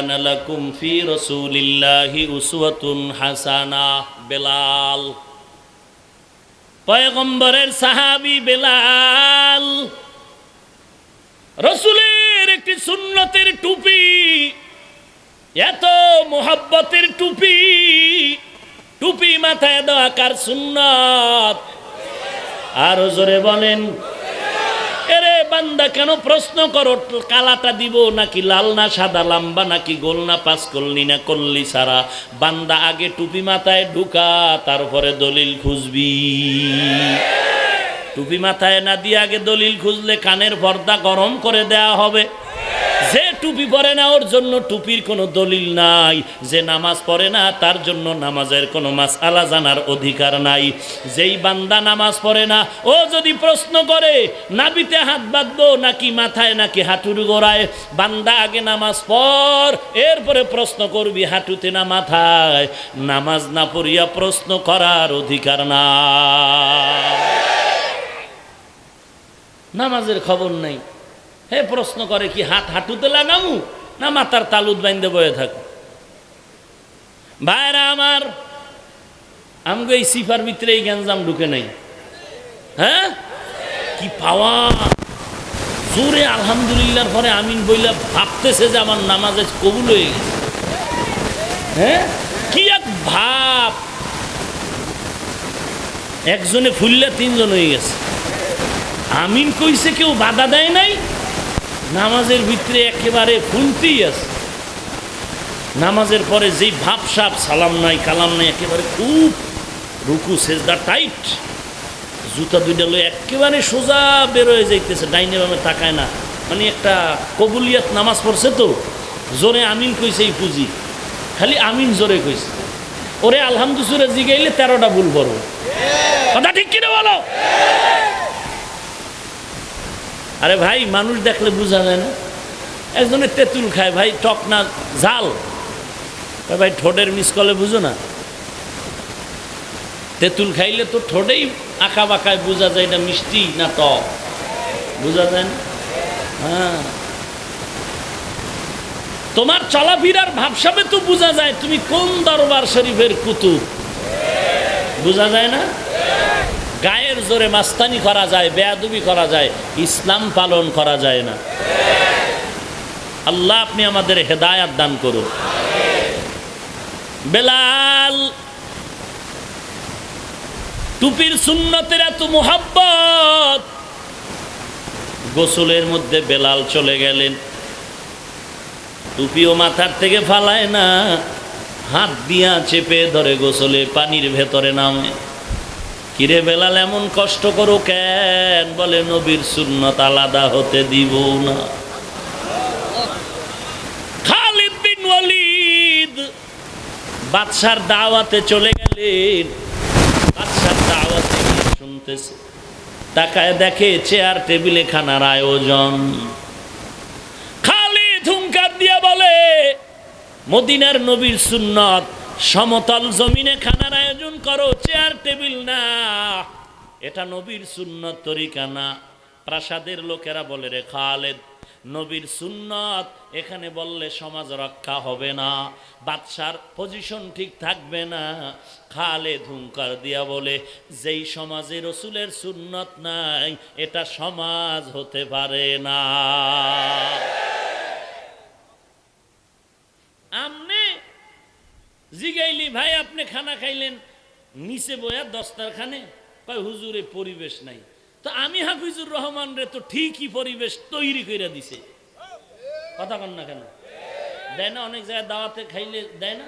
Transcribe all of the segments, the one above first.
কানা লাকুম ফি রাসূলিল্লাহি উসওয়াতুন হাসানাহ। বেলাল, পয়গম্বরের সাহাবী বেলাল, রাসূলের একটি সুন্নতের টুপি, এত মোহাব্বতের টুপি, টুপি মাথায় দেওয়া কার সুন্নত? আরো জোরে বলেন। এরে বান্দা, কেন প্রশ্ন করো কালাটা দিব নাকি লাল না সাদা, লম্বা নাকি গোল না পাঁচ কল্লি না কল্লি সারা? বান্দা আগে টুপি মাথায় ঢুকা, তারপরে দলিল খুঁজবি। টুপি মাথায় না দিয়ে আগে দলিল খুঁজলে কানের পর্দা গরম করে দেয়া হবে। যে টুপি পরে না ওর জন্য টুপির কোনো দলিল নাই, যে নামাজ পড়ে না তার জন্য নামাজের কোনো মাসআলা জানার অধিকার নাই। যেই বান্দা নামাজ পড়ে না ও যদি প্রশ্ন করে নাভিতে হাত বাঁধবো নাকি মাথায় নাকি হাঁটুর গোড়ায়, বান্দা আগে নামাজ পড়, এরপরে প্রশ্ন করবি হাঁটুতে না মাথায়। নামাজ না পড়িয়া প্রশ্ন করার অধিকার না। নামাজের খবর নাই, হে প্রশ্ন করে কি হাত হাঁটুতে লাগামু না মাথার তালুত বাইন্দে বয়ে থাকো? ভাইরা আমার, আমগো এই সিফার ভিতরে এই গ্যাঞ্জাম ঢুকে নাই। হ্যাঁ, কি পাওয়া! জোরে আলহামদুলিল্লাহর পরে আমিন বইলা ভাবতেছে যে আমার নামাজে কবুল হয়ে গেছে। হ্যাঁ, কি এক ভাব! একজনে ফুললে তিনজন হয়ে গেছে। আমিন কইছে, কেউ বাধা দেয় নাই, নামাজের ভিতরে একেবারে ফুলতেই আছে। নামাজের পরে যেই ভাবসাব, সালাম নাই কালাম নাই, একেবারে খুব রুকু সেজদা টাইট, জুতা দুইটা লয়ে একেবারে সোজা বেরোয় যাইতেছে, ডাইনে বামে তাকায় না। মানে একটা কবুলিয়াত নামাজ পড়ছে তো, জোরে আমিন কইছে এই পুঁজি, খালি আমিন জোরে কইছে। ওরে আলহামদুলিল্লাহ জিগাইলে 13টা ভুল পড়ো। কথা ঠিক কিনা বলো? আরে ভাই, মানুষ দেখলে বোঝা যায় না? একজনে তেঁতুল খায়, ভাই টক না ঝাল? ভাই ঠোঁটের মিসকলে বুঝো না? তেঁতুল খাইলে তো ঠোঁটেই আঁকা বাঁকায় বোঝা যায় এটা মিষ্টি না টক, বোঝা যায় না? হ্যাঁ, তোমার চলাফেরার ভাবসাবে তো বোঝা যায় তুমি কোন দরবার শরীফের কুতুব, বোঝা যায় না? গায়ের জোরে মাস্তানি করা যায়, বেয়াদবি করা যায়, ইসলাম পালন করা যায় না। আল্লাহ আপনি আমাদের হেদায়াত দান করুন। বেলাল, টুপির সুন্নতের এত মুহাব্বত, গোসলের মধ্যে বেলাল চলে গেলেন, টুপিও মাথার থেকে ফালায় না, হাত দিয়া চেপে ধরে গোসলে পানির ভেতরে নামে। কিরে বেলাল, এমন কষ্ট করো কেন? বলে নবীর সুন্নত আলাদা হতে দিব না। খালিদ বিন ওয়ালিদ বাদশার দাওয়াতে চলে গেলেন, বাদশার দাওয়াতে গিয়ে শুনতেছে, তাকায় দেখে চেয়ার টেবিলে খানার আয়োজন। খালিদ হুঙ্কার দিয়া বলে, মদিনার নবীর সুন্নত সমতল জমিনে খানার আয়োজন করো, চেয়ার টেবিল না, এটা নবীর সুন্নত তরিকা না। প্রাসাদের লোকেরা বলে, রে খালেদ, নবীর সুন্নত এখানে বললে সমাজ রক্ষা হবে না, বাদশার পজিশন ঠিক থাকবে না। খালেদ হুঙ্কার দিয়া বলে, যেই সমাজে রসুলের সুন্নত নাই এটা সমাজ হতে পারে না। আমনে জিগাইলি, ভাই আপনি খানা খাইলেন নিচে বয়া দস্তারখানে? কয় হুজুরে পরিবেশ নাই। তো আমি হাফিজুর রহমান রে তো ঠিকই পরিবেশ তৈরি করে দিছে। কথা কন না কেন? দেয় না? অনেক জায়গায় দাওয়াতে খাইলে দেয় না?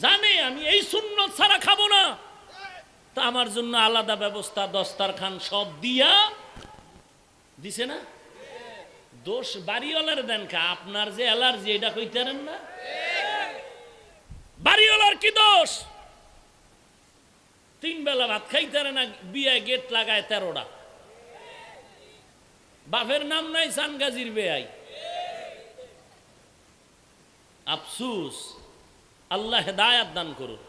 জানে আমি এই সুন্নত ছাড়া খাবো না, তা আমার জন্য আলাদা ব্যবস্থা, দস্তারখান সব দিয়া দিছে না? দোষ বাড়িওয়ালার দেন কা? আপনার যে অ্যালার্জি এটা কইতে পারেন না? বাড়িওয়ালার কি দোষ? 3 বেলা ভাত খাইতে পারে না, বিয়ে গেট লাগায় 13টা, বাপের নাম নাই, সানগাজির বেয়াই। আফসুস, আল্লাহ হেদায়াত দান করুন।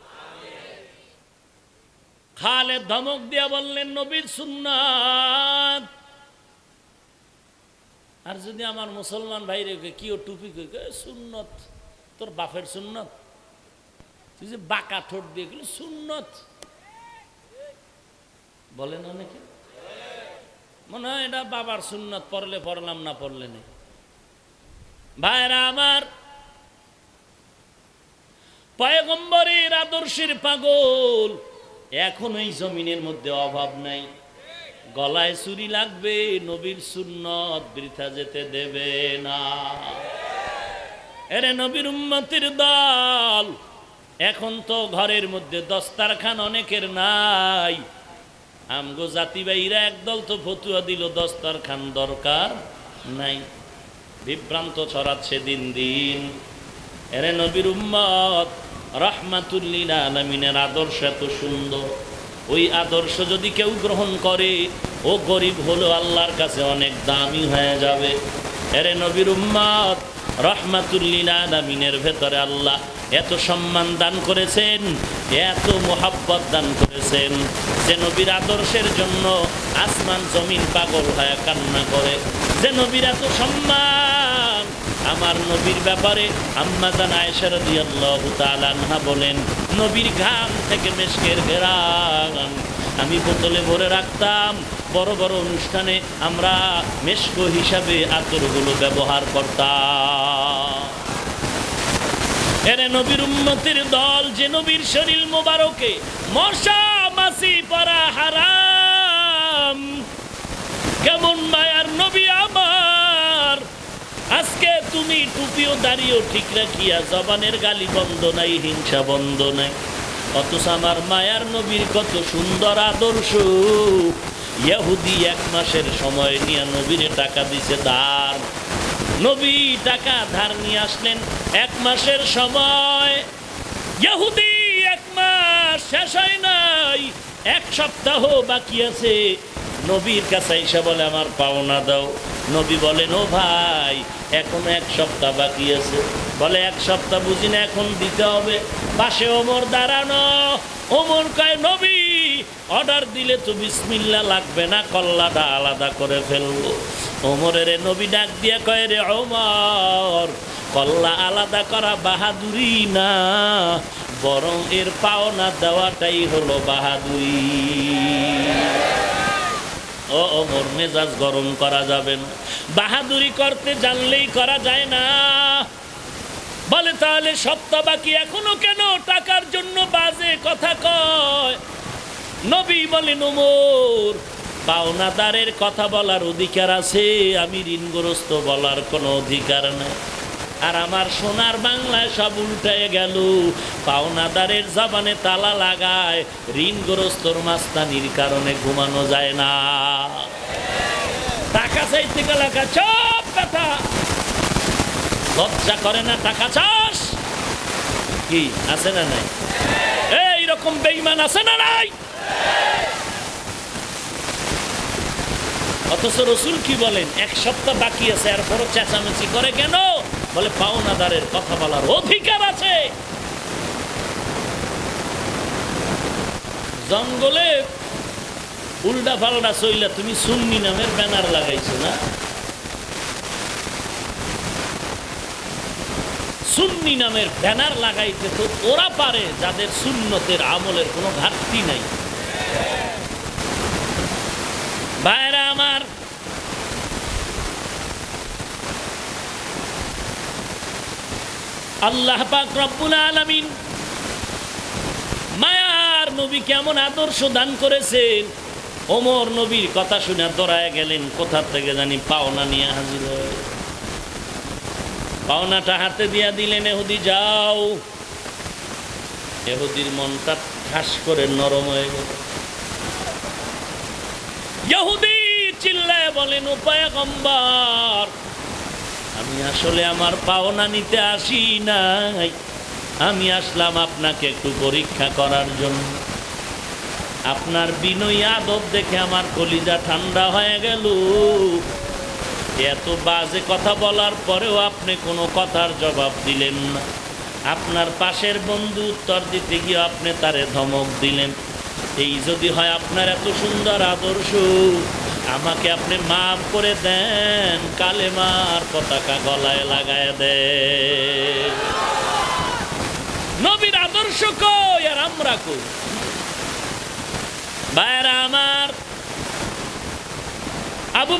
খালেদ ধমক দিয়া বললেন, নবীর সুন্নাত আর যদি আমার মুসলমান ভাইরে কি ও টুপি কই সুন্নত, তোর বাপের সুন্নত, তুই যে বাঁকা ঠোঁট দিয়ে গেলি সুন্নত বলেন অনেকে, মনে হয় এটা বাবার সুন্নত, পড়লে পড়লাম না পড়লে নেই। ভাইরা আমার, পয়গম্বরের আদর্শের পাগল এখন এই জমিনের মধ্যে অভাব নাই। গলায় চুরি লাগবে, নবীর সুন্নত বৃথা যেতে দেবে না। এরে নবীর উম্মতের দল, এখন তো ঘরের মধ্যে দস্তারখান অনেকের নাই। আমগো জাতিবাহীরা একদল তো ফতুয়া দিল দস্তারখান দরকার নাই, বিভ্রান্ত ছড়াচ্ছে দিন দিন। এরে নবীর উম্মত, রাহমাতুল লিল আলামিনের আদর্শ এত সুন্দর, ওই আদর্শ যদি কেউ গ্রহণ করে ও গরিব হলো আল্লাহর কাছে অনেক দামি হয়ে যাবে। এরে নবীর উম্মত, রাহমাতুল লিল আলামিনের ভেতরে আল্লাহ এত সম্মান দান করেছেন, এত মোহাব্বত দান করেছেন যে নবীর আদর্শের জন্য আসমান জমিন পাগল হয়ে কান্না করে। যে নবীর এত সম্মান, আমার নবীর ব্যাপারে আম্মা জান আয়েশা রাদিয়াল্লাহু তাআলা আনহা বলেন, নবীর ঘাম থেকে মেশকের ঘেরান আমি বোতলে ভরে রাখতাম। বড় বড় অনুষ্ঠানে আমরা মেশক হিসাবে আতরগুলো ব্যবহার করতাম। এরে নবীর উম্মতের দল, যে নবীর শরীর মোবারকে মশা মাছি পরা হারাম, কেমন মায়ার নবী আমার। আজকে তুমি টুপিও দাড়িও ঠিক রাখিয়া জবানের গালি বন্ধ নাই, হিংসা বন্ধ নাই, অথচ আমার মায়ার নবীর কত সুন্দর আদর্শ। ইহুদি 1 মাসের সময় নিয়ে নবীরে টাকা দিছে ধার। নবী টাকা ধার নিয়ে আসলেন 1 মাসের সময়। ইহুদি 1 মাস শেষ হয় নাই, 1 সপ্তাহ বাকি আছে। নবীর কাছে এসে বলে আমার পাওনা দাও। নবী বলেন ও ভাই এখনো 1 সপ্তাহ বাকি আছে। বলে 1 সপ্তাহ বুঝি না, এখন দিতে হবে। পাশে ওমর দাঁড়ানো। ওমর কয় নবী অর্ডার দিলে তো বিসমিল্লাহ লাগবে না, কল্লাটা আলাদা করে ফেলবো। ওমরের নবী ডাক দিয়ে কয় রে ওমর, কল্লা আলাদা করা বাহাদুরি না, বরং এর পাওনা দেওয়াটাই হলো বাহাদুরি। ও ওমর, মেজাজ গরম করা যাবে না, বাহাদুরি করতে জানলেই করা যায় না। বলে তাহলে সপ্তাহ বাকি এখনো কেন টাকার জন্য বাজে কথা কয়? নবী বলেন ওমর, পাওনাদারের কথা বলার অধিকার আছে, আমি ঋণগ্রস্ত বলার কোনো অধিকার নেই। আর আমার সোনার বাংলায় সব উল্টায় গেল, পাওনাদারের জবানে তালা লাগায়, ঋণগ্রস্তর মাস্তানির কারণে ঘুমানো যায় না। টাকা চাইতে গেলে সব কথা লজ্জা করে না, টাকা চাস কি আছে না নাই? এইরকম বেঈমান আছে না নাই? অথচ রসুল কি বলেন, 1 সপ্তাহ বাকি আছে, এরপরও চেঁচামেচি করে কেন? বলে পাওনাদারের কথা বলার অধিকার আছে। জঙ্গলে উল্টা পাল্টা চইলা তুমি সুন্নি নামের ব্যানার লাগাইছো না? সুন্নি নামের ব্যানার লাগাইতে তো ওরা পারে যাদের সুন্নতের আমলের কোনো ঘাটতি নাই। ভাইরা আমার, আল্লাহ পাক রব্বুল আলামিন মায়ার নবী কেমন আদর্শ দান করেছেন। ওমর নবীর কথা শুনে দৌড়ায় গেলেন, কোথা থেকে জানি পাওনা নিয়ে হাজির হয়ে পাওনাটা হাতে দিয়া দিলেন। এহুদি যাও। এহুদির মনটা ঠাস করে নরম হয়ে গেল। ইহুদি চিল্লায় বলেন ও পয়গম্বর, আমি আসলে আমার পাওনা নিতে আসি নাই, আমি আসলাম আপনাকে একটু পরীক্ষা করার জন্য। আপনার বিনয়ী আদব দেখে আমার কলিজা ঠান্ডা হয়ে গেল। এত বাজে কথা বলার পরেও আপনি কোনো কথার জবাব দিলেন না। আপনার পাশের বন্ধু উত্তর দিতে গিয়ে আপনি তারে ধমক দিলেন। এই যদি হয় আপনার এত সুন্দর আদর্শ, আমাকে আপনি মাফ করে দেন, কালেমার পতাকা গলায় লাগায় দেন। নবীর আদর্শ কই আর আমরা কই? ভাইরা আমার, আবু